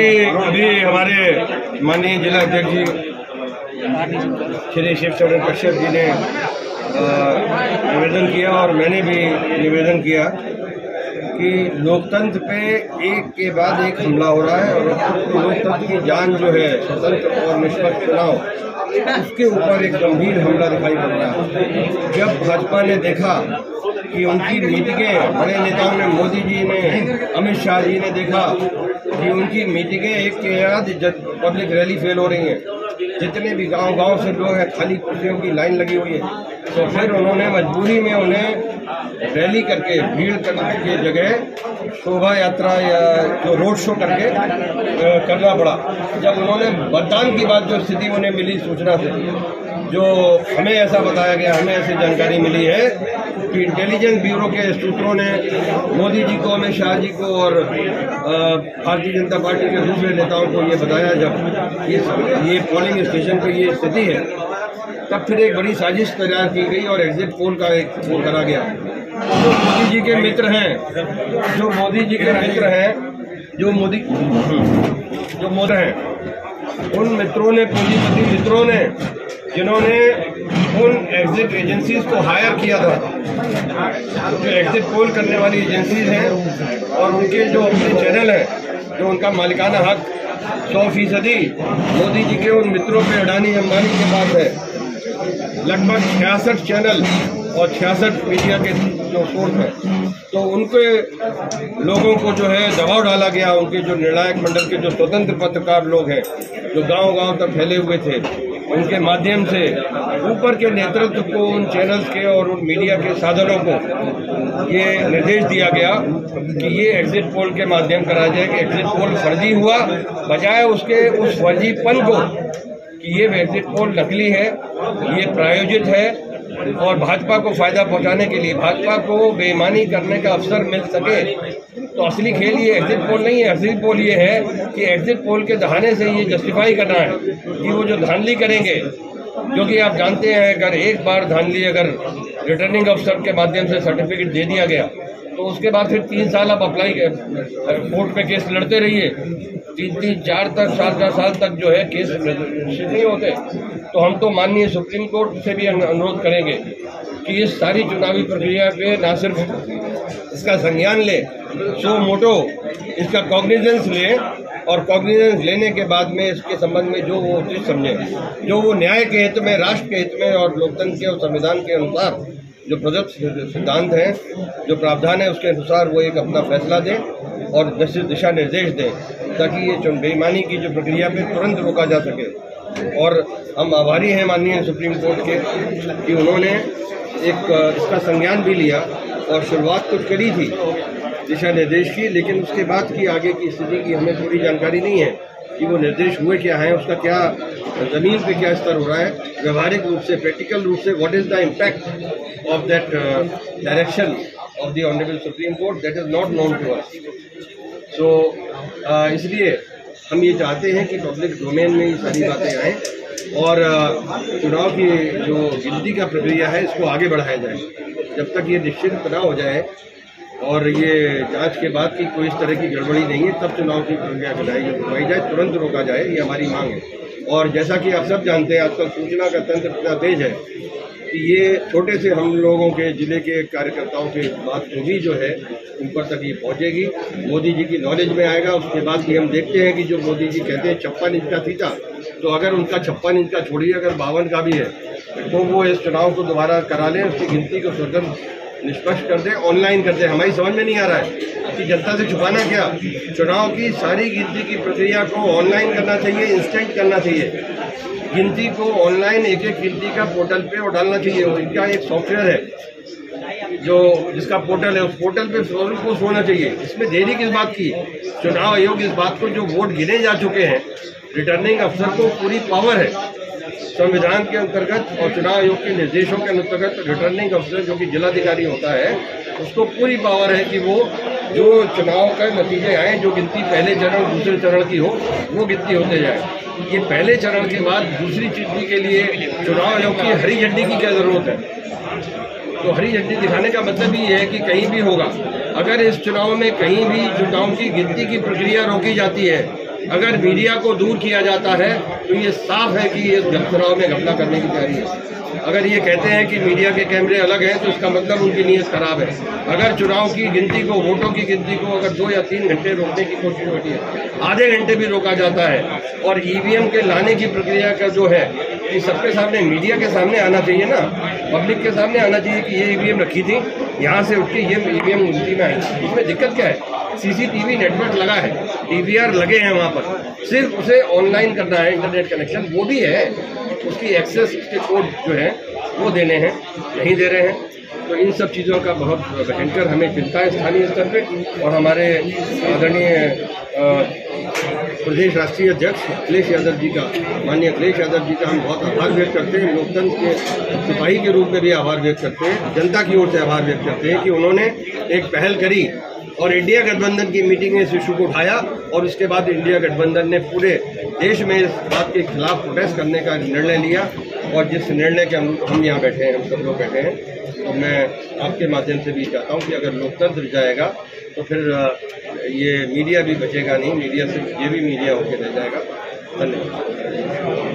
कि अभी हमारे माननीय जिला अध्यक्ष जी श्री शिव शरण कश्यप जी ने निवेदन किया और मैंने भी निवेदन किया कि लोकतंत्र पे एक के बाद एक हमला हो रहा है और लोकतंत्र की जान जो है स्वतंत्र और निष्पक्ष चुनाव उसके ऊपर एक गंभीर हमला दिखाई पड़ रहा है। जब भाजपा ने देखा कि उनकी मीटिंगें बड़े नेताओं ने, मोदी जी ने, अमित शाह जी ने देखा कि उनकी मीटिंगें एक के बाद पब्लिक रैली फेल हो रही हैं, जितने भी गांव से लोग हैं खाली कुर्सियों की लाइन लगी हुई है, तो फिर उन्होंने मजबूरी में उन्हें रैली करके भीड़ करने की जगह शोभा यात्रा या जो रोड शो करके करना पड़ा। जब उन्होंने मतदान की बात जो स्थिति उन्हें मिली सूचना से, जो हमें ऐसा बताया गया, हमें ऐसी जानकारी मिली है कि इंटेलिजेंस ब्यूरो के सूत्रों ने मोदी जी को, अमित शाह जी को और भारतीय जनता पार्टी के दूसरे नेताओं को ये बताया जब ये पोलिंग स्टेशन पर ये स्थिति है, तब फिर एक बड़ी साजिश तैयार की गई और एग्जिट पोल का एक पोल करा गया। जो मोदी जी के मित्र हैं, जो मोदी हैं, उन मित्रों ने, पूंजीपति मित्रों ने, जिन्होंने उन एग्जिट एजेंसीज को हायर किया था, जो एग्जिट पोल करने वाली एजेंसीज हैं और उनके जो अपने चैनल हैं, जो उनका मालिकाना हक 100% मोदी जी के उन मित्रों पे, अडानी अंबानी के पास है। लगभग 66 चैनल और 66 मीडिया के जो सोर्स हैं, तो उनके लोगों को जो है दबाव डाला गया। उनके जो निर्णायक मंडल के जो स्वतंत्र पत्रकार लोग हैं, जो गांव-गांव तक फैले हुए थे, उनके माध्यम से ऊपर के नेतृत्व को, उन चैनल्स के और उन मीडिया के साधनों को ये निर्देश दिया गया कि ये एग्जिट पोल के माध्यम कराया जाए कि एग्जिट पोल फर्जी हुआ, बजाय उसके उस फर्जीपन को कि ये एग्जिट पोल नकली है, ये प्रायोजित है और भाजपा को फायदा पहुंचाने के लिए, भाजपा को बेईमानी करने का अवसर मिल सके। तो असली खेल ये एग्जिट पोल नहीं है। असली पोल ये है कि एग्जिट पोल के दहाने से ये जस्टिफाई करना है कि वो जो धांधली करेंगे, क्योंकि आप जानते हैं अगर एक बार धांधली अगर रिटर्निंग अफसर के माध्यम से सर्टिफिकेट दे दिया गया तो उसके बाद फिर 3 साल आप अप्लाई कोर्ट पे केस लड़ते रहिए, 3-4 साल तक जो है केस नहीं होते। तो हम तो माननीय सुप्रीम कोर्ट से भी अनुरोध करेंगे कि इस सारी चुनावी प्रक्रिया पे ना सिर्फ इसका संज्ञान ले, सो मोटो इसका कॉग्निजेंस ले और कॉग्निजेंस लेने के बाद में इसके संबंध में जो वो उचित समझे, जो वो न्याय के हित में, राष्ट्र के हित में और लोकतंत्र के और संविधान के अनुसार जो प्रदत्त सिद्धांत हैं, जो प्रावधान है, उसके अनुसार वो एक अपना फैसला दें और दिशा निर्देश दें, ताकि ये बेईमानी की जो प्रक्रिया पे तुरंत रोका जा सके। और हम आभारी हैं माननीय सुप्रीम कोर्ट के कि उन्होंने एक इसका संज्ञान भी लिया और शुरुआत कुछ करी थी दिशा निर्देश की, लेकिन उसके बाद की आगे की स्थिति की हमें पूरी जानकारी नहीं है कि वो निर्देश हुए क्या हैं, उसका क्या जमीन पे क्या स्तर हो रहा है व्यवहारिक रूप से, प्रैक्टिकल रूप से, what is the impact of that direction of the honourable supreme court, that is not known to us. So इसलिए हम ये चाहते हैं कि पब्लिक डोमेन में ये सारी बातें आएँ और चुनाव की जो गिनती का प्रक्रिया है इसको आगे बढ़ाया जाए। जब तक ये निश्चित न हो जाए और ये जांच के बाद की कोई इस तरह की गड़बड़ी नहीं है, तब चुनाव की प्रक्रिया करवाई जाए, तुरंत रोका जाए, ये हमारी मांग है। और जैसा कि आप सब जानते हैं, आजकल सूचना का तंत्र इतना तेज है कि ये छोटे से हम लोगों के जिले के कार्यकर्ताओं की बात जो भी जो है उन पर तक ये पहुंचेगी, मोदी जी की नॉलेज में आएगा। उसके बाद भी हम देखते हैं कि जो मोदी जी कहते हैं 56 इंच का फीता, तो अगर उनका 56 इंच का छोड़िए, अगर 52 का भी है, तो वो इस चुनाव को दोबारा करा लें, उसकी गिनती को स्वतंत्र निष्पक्ष कर दे, ऑनलाइन कर दे। हमारी समझ में नहीं आ रहा है कि जनता से छुपाना क्या, चुनाव की सारी गिनती की प्रक्रिया को ऑनलाइन करना चाहिए, इंस्टेंट करना चाहिए। गिनती को ऑनलाइन एक गिनती का पोर्टल पे और डालना चाहिए। इनका एक सॉफ्टवेयर है जो जिसका पोर्टल है, उस पोर्टल पे फौरन पोस्ट होना चाहिए। इसमें देरी किस बात की? चुनाव आयोग इस बात को, जो वोट गिने जा चुके हैं, रिटर्निंग अफसर को पूरी पावर है संविधान के अंतर्गत और चुनाव आयोग के निर्देशों के अंतर्गत। रिटर्निंग अफसर जो कि जिलाधिकारी होता है, उसको पूरी पावर है कि वो जो चुनाव का नतीजे आए, जो गिनती पहले चरण दूसरे चरण की हो, वो गिनती होते जाए। ये पहले चरण के बाद दूसरी चीज के लिए चुनाव आयोग की हरी झंडी की क्या जरूरत है? तो हरी झंडी दिखाने का मतलब ये है कि कहीं भी होगा, अगर इस चुनाव में कहीं भी चुनाव की गिनती की प्रक्रिया रोकी जाती है अगर मीडिया को दूर किया जाता है तो ये साफ है कि ये चुनाव में घपला करने की तैयारी है। अगर ये कहते हैं कि मीडिया के कैमरे अलग हैं तो इसका मतलब उनकी नीयत खराब है। अगर चुनाव की गिनती को, वोटों की गिनती को अगर 2 या 3 घंटे रोकने की कोशिश होती है, आधे घंटे भी रोका जाता है। और ईवीएम के लाने की प्रक्रिया का जो है कि सबके सामने, मीडिया के सामने आना चाहिए ना, पब्लिक के सामने आना चाहिए कि ये ईवीएम रखी थी, यहाँ से उठ के ये ईवीएम गिनती में आई। इसमें दिक्कत क्या है? सीसीटीवी नेटवर्क लगा है, डीवीआर लगे हैं वहाँ पर, सिर्फ उसे ऑनलाइन करना है, इंटरनेट कनेक्शन वो भी है, उसकी एक्सेस, उसके कोड जो है वो देने हैं, नहीं दे रहे हैं। तो इन सब चीज़ों का बहुत भयंकर हमें चिंता है स्थानीय स्तर पे। और हमारे आदरणीय प्रदेश राष्ट्रीय अध्यक्ष अखिलेश यादव जी का, माननीय अखिलेश यादव जी का हम बहुत आभार व्यक्त करते हैं। लोकतंत्र के सिपाही के रूप में भी आभार व्यक्त करते हैं, जनता की ओर से आभार व्यक्त करते हैं कि उन्होंने एक पहल करी और इंडिया गठबंधन की मीटिंग में इस इशू को उठाया। और उसके बाद इंडिया गठबंधन ने पूरे देश में इस बात के खिलाफ प्रोटेस्ट करने का निर्णय लिया। और जिस निर्णय के हम यहाँ बैठे हैं, हम सब लोग बैठे हैं, तो मैं आपके माध्यम से भी चाहता हूँ कि अगर लोकतंत्र जाएगा तो फिर ये मीडिया भी बचेगा नहीं, मीडिया से ये भी मीडिया होकर रह जाएगा। धन्यवाद।